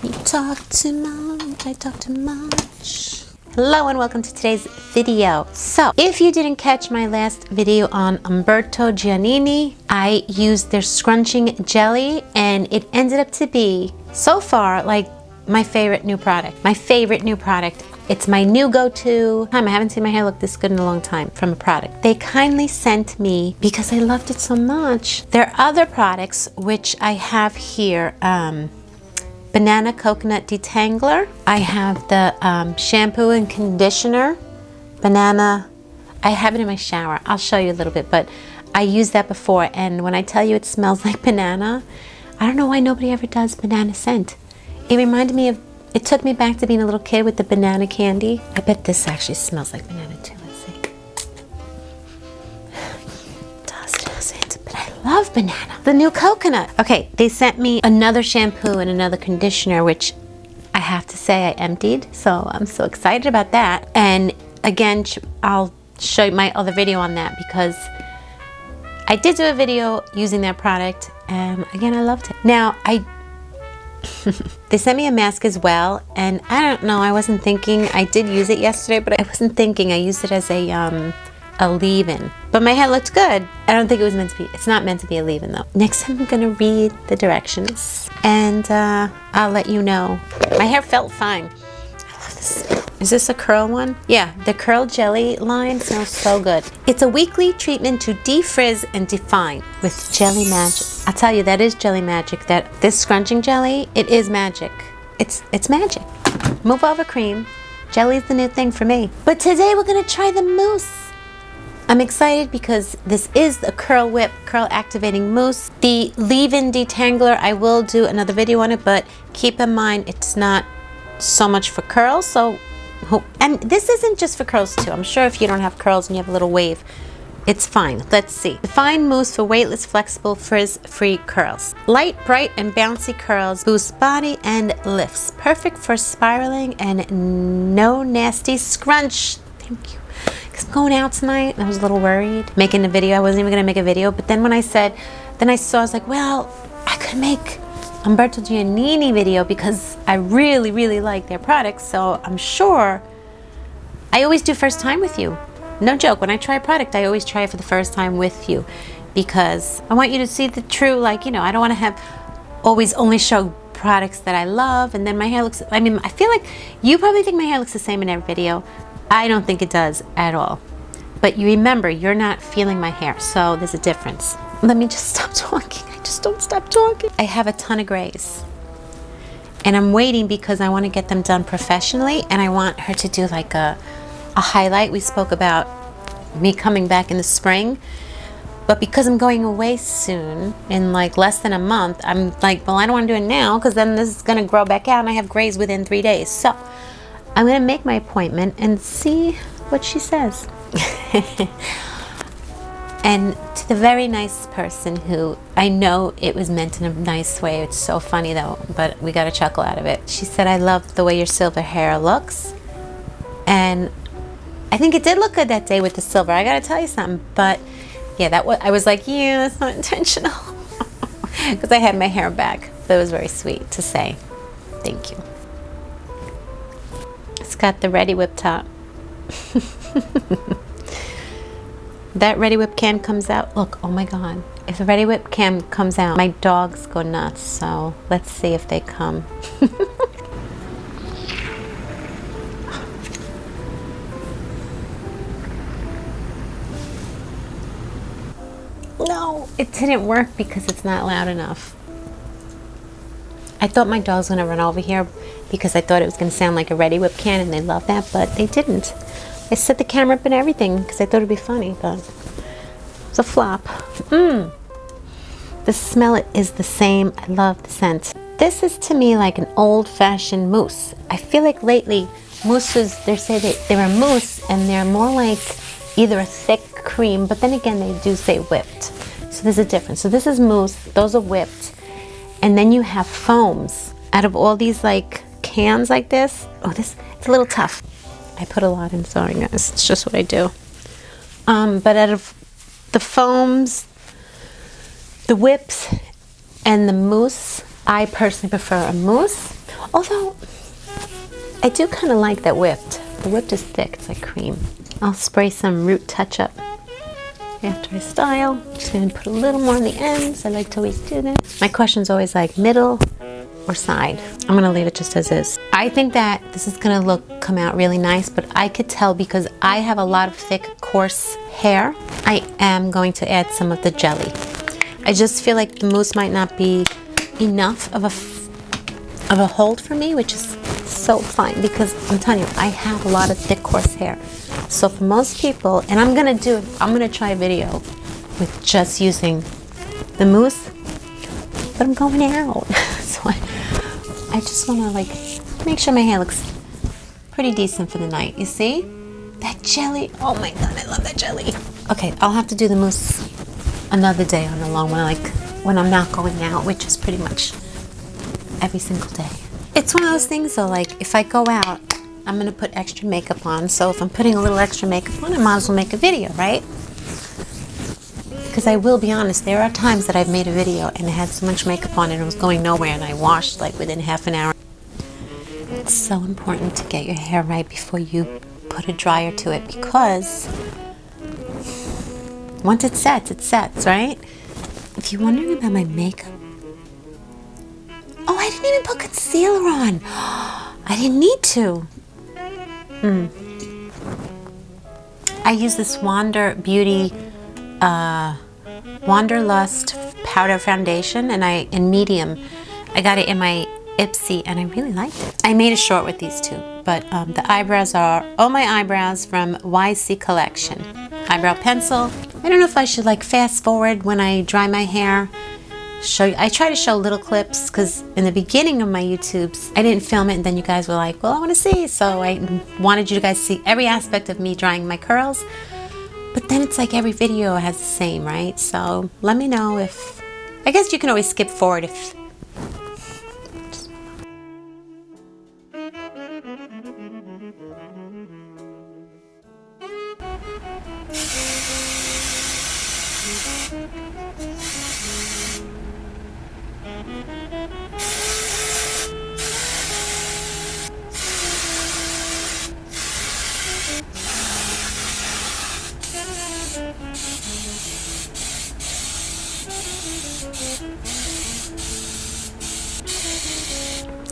You talk too much, I talk too much. Hello and welcome to today's video. So, if you didn't catch my last video on Umberto Giannini, I used their scrunching jelly and it ended up to be, so far, like my favorite new product. It's my new go-to. I haven't seen my hair look this good in a long time from a product. They kindly sent me, because I loved it so much, their other products, which I have here. Banana coconut detangler. I have the shampoo and conditioner. Banana, I have it in my shower. I'll show you a little bit, but I used that before, and when I tell you it smells like banana, I don't know why nobody ever does banana scent. It reminded me of, it took me back to being a little kid with the banana candy. I bet this actually smells like banana too. Let's see. It doesn't, but I love banana. The new coconut. Okay, they sent me another shampoo and another conditioner, which I have to say I emptied, so I'm so excited about that. And again, I'll show you my other video on that, because I did do a video using that product, and again, I loved it. Now, they sent me a mask as well, and I don't know, I wasn't thinking, I did use it yesterday, but I wasn't thinking, I used it as a leave-in. But my hair looked good. I don't think it was meant to be, it's not meant to be a leave-in though. Next time I'm gonna read the directions, and I'll let you know. My hair felt fine. I love this smell. Is this a curl one? Yeah, the curl jelly line smells so good. It's a weekly treatment to defrizz and define with jelly magic. I'll tell you, that is jelly magic. This scrunching jelly, it is magic. It's magic. Move over cream. Jelly's the new thing for me. But today we're gonna try the mousse. I'm excited because this is the Curl Whip Curl Activating Mousse. The leave-in detangler, I will do another video on it, but keep in mind it's not so much for curls. So, and this isn't just for curls too. I'm sure if you don't have curls and you have a little wave, it's fine. Let's see. Define mousse for weightless, flexible, frizz-free curls. Light, bright, and bouncy curls boost body and lifts. Perfect for spiraling and no nasty scrunch. Thank you. Because I'm going out tonight, I was a little worried making a video. I wasn't even gonna make a video, but then when I saw, I was like, well, I could make Umberto Giannini video because I really, really like their products. So I'm sure, I always do first time with you. No joke, when I try a product, I always try it for the first time with you, because I want you to see the true, like, you know, I don't want to have always only show products that I love and then my hair looks, I mean, I feel like you probably think my hair looks the same in every video. I don't think it does at all. But you remember, you're not feeling my hair, so there's a difference. Let me just stop talking. I just don't stop talking. I have a ton of grays. And I'm waiting because I want to get them done professionally, and I want her to do like a highlight. We spoke about me coming back in the spring, but because I'm going away soon, in like less than a month, I'm like, well, I don't want to do it now because then this is going to grow back out and I have grays within 3 days. So I'm going to make my appointment and see what she says. And to the very nice person who, I know it was meant in a nice way. It's so funny though, but we got a chuckle out of it. She said, I love the way your silver hair looks. And I think it did look good that day with the silver. I got to tell you something. But yeah, I was like, yeah, that's not intentional. Because I had my hair back. But it was very sweet to say thank you. It's got the Ready Whip top. That Ready Whip can comes out. Look, oh my God. If the Ready Whip can comes out, my dogs go nuts. So let's see if they come. No, it didn't work because it's not loud enough. I thought my dog's gonna run over here because I thought it was gonna sound like a Ready Whip can, and they love that, but they didn't. I set the camera up and everything because I thought it'd be funny, but it's a flop. The smell is the same. I love the scent. This is to me like an old-fashioned mousse. I feel like lately mousses, they say they're a mousse and they're more like either a thick cream, but then again they do say whipped. So there's a difference. So this is mousse, those are whipped, and then you have foams out of all these like cans like this. Oh, it's a little tough. I put a lot in, sorry guys, it's just what I do. But out of the foams, the whips, and the mousse, I personally prefer a mousse, although I do kind of like that whipped. The whipped is thick, it's like cream. I'll spray some root touch-up after I style. Just gonna put a little more on the ends. I like to always do this. My question is always like middle or side. I'm gonna leave it just as is. I think that this is gonna come out really nice, but I could tell because I have a lot of thick, coarse hair, I am going to add some of the jelly. I just feel like the mousse might not be enough of a hold for me, which is so fine because I'm telling you, I have a lot of thick, coarse hair. So for most people, and I'm gonna try a video with just using the mousse, but I'm going out. So I just wanna like make sure my hair looks pretty decent for the night. You see? That jelly, oh my God, I love that jelly. Okay, I'll have to do the mousse another day on a long one, like when I'm not going out, which is pretty much every single day. It's one of those things though, like if I go out, I'm gonna put extra makeup on. So if I'm putting a little extra makeup on, I might as well make a video, right? Because I will be honest, there are times that I've made a video and it had so much makeup on it, it was going nowhere, and I washed like within half an hour. It's so important to get your hair right before you put a dryer to it, because once it sets, right? If you're wondering about my makeup, oh, I didn't even put concealer on. I didn't need to. I use this Wander Beauty Wanderlust powder foundation, and in medium. I got it in my Ipsy, and I really liked it. I made a short with these two, but the eyebrows are Oh My Eyebrows from YC Collection. Eyebrow pencil. I don't know if I should like fast forward when I dry my hair. I try to show little clips because in the beginning of my YouTubes, I didn't film it, and then you guys were like, well, I want to see. So I wanted you guys to see every aspect of me drying my curls. But then it's like every video has the same, right? So let me know if, I guess you can always skip forward if.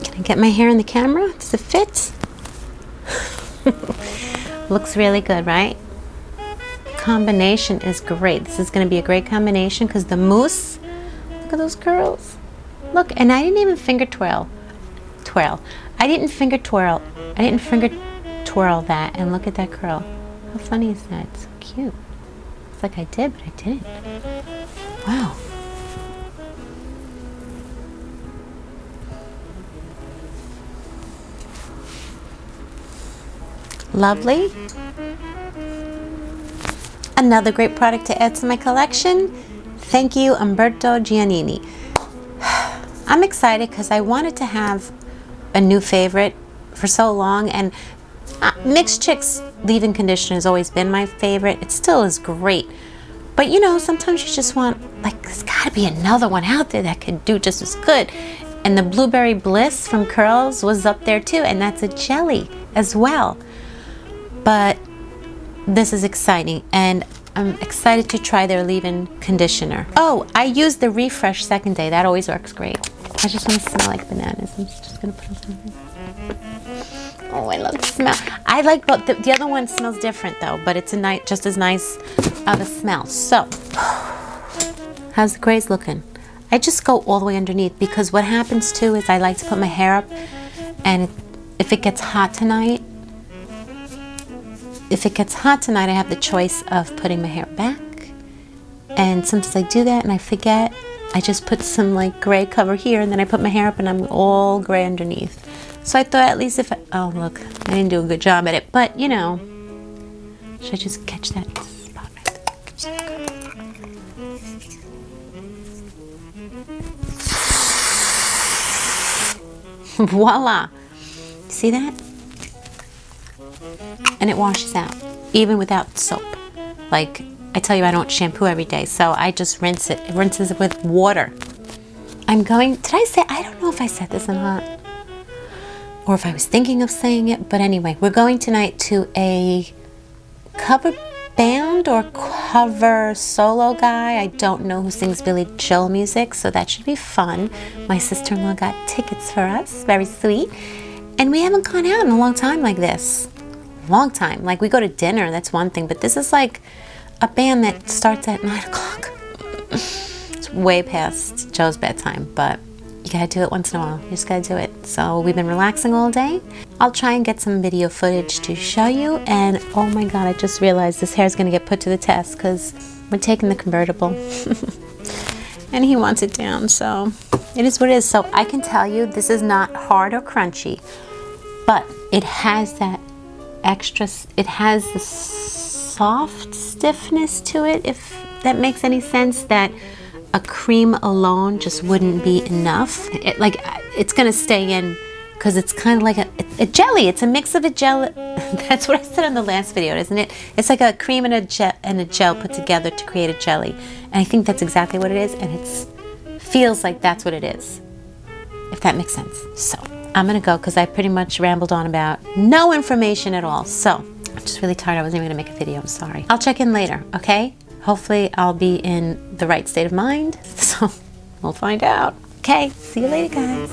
Can I get my hair in the camera? Does it fit? Looks really good, right? Combination is great. This is going to be a great combination because the mousse, look at those curls. Look, and I didn't even finger twirl. I didn't finger twirl that, and look at that curl. How funny is that? It's so cute. It's like I did, but I didn't. Wow. Lovely. Another great product to add to my collection. Thank you, Umberto Giannini. I'm excited because I wanted to have a new favorite for so long, and Mixed Chicks leave-in conditioner has always been my favorite. It still is great, but you know, sometimes you just want, like, there's got to be another one out there that could do just as good. And the Blueberry Bliss from Curls was up there too, and that's a jelly as well. But this is exciting, and I'm excited to try their leave-in conditioner. Oh, I used the Refresh second day. That always works great. I just want to smell like bananas. I'm just gonna put them. Oh, I love the smell. I like both. The other one smells different though, but it's just as nice of a smell. So, how's the grays looking? I just go all the way underneath, because what happens too is I like to put my hair up, and if it gets hot tonight, I have the choice of putting my hair back, and sometimes I do that and I forget. I just put some like gray cover here, and then I put my hair up and I'm all gray underneath. So I thought, at least oh look, I didn't do a good job at it, but you know, should I just catch that spot right there? Voila! See that? And it washes out, even without soap. Like, I tell you, I don't shampoo every day, so I just rinse it. It rinses it with water. I'm going, did I say, I don't know if I said this or not, or if I was thinking of saying it, but anyway, we're going tonight to a cover band or cover solo guy. I don't know, who sings Billy Joel music, so that should be fun. My sister-in-law got tickets for us, very sweet. And we haven't gone out in a long time like this. Long time. Like, we go to dinner, that's one thing, but this is like a band that starts at 9 o'clock. It's way past Joe's bedtime, but you gotta do it once in a while. You just gotta do it. So we've been relaxing all day. I'll try and get some video footage to show you. And oh my God, I just realized this hair is gonna get put to the test because we're taking the convertible. And he wants it down, so it is what it is. So I can tell you this is not hard or crunchy, but it has that extra, it has the soft stiffness to it, if that makes any sense, that a cream alone just wouldn't be enough. It's gonna stay in because it's kind of like a jelly. It's a mix of a jelly. That's what I said in the last video, isn't it? It's like a cream and a gel put together to create a jelly. And I think that's exactly what it is, and it feels like that's what it is, if that makes sense. So I'm gonna go because I pretty much rambled on about no information at all. So I'm just really tired. I wasn't even gonna make a video, I'm sorry. I'll check in later, okay? Hopefully I'll be in the right state of mind, so we'll find out. Okay, see you later, guys.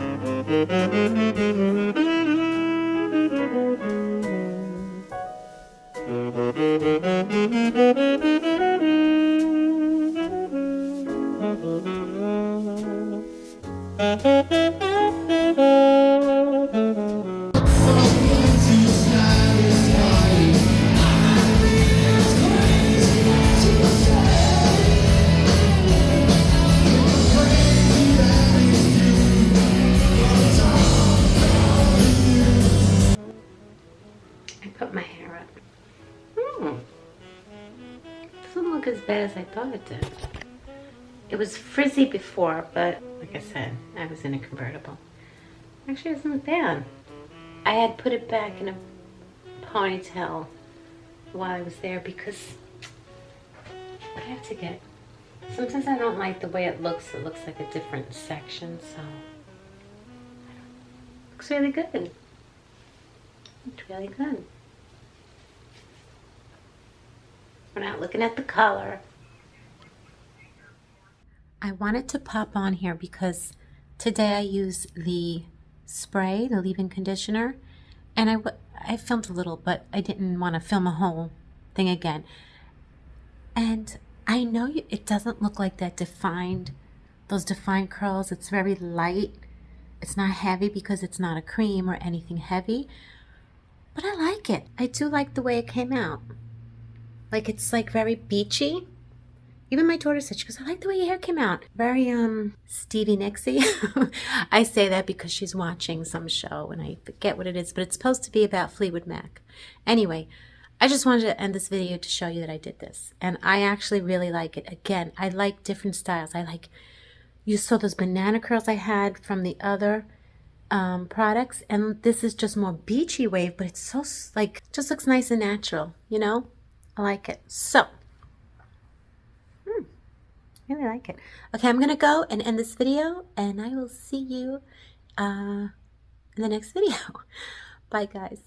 Put my hair up. Doesn't look as bad as I thought it did. It was frizzy before, but like I said, I was in a convertible. Actually, it wasn't bad. I had put it back in a ponytail while I was there because I have to get, sometimes I don't like the way it looks. It looks like a different section, so it looks really good. It's really good. We're not looking at the color. I wanted to pop on here because today I used the spray, the leave-in conditioner, and I filmed a little, but I didn't want to film a whole thing again. And I know it doesn't look like that defined, those defined curls. It's very light. It's not heavy because it's not a cream or anything heavy, but I like it. I do like the way it came out. Like, it's like very beachy. Even my daughter said, she goes, I like the way your hair came out. Very Stevie Nicks-y. I say that because she's watching some show and I forget what it is, but it's supposed to be about Fleetwood Mac. Anyway, I just wanted to end this video to show you that I did this. And I actually really like it. Again, I like different styles. You saw those banana curls I had from the other products, and this is just more beachy wave, but it's so, like, just looks nice and natural, you know? I like it. So, really like it. Okay, I'm gonna go and end this video, and I will see you in the next video. Bye, guys.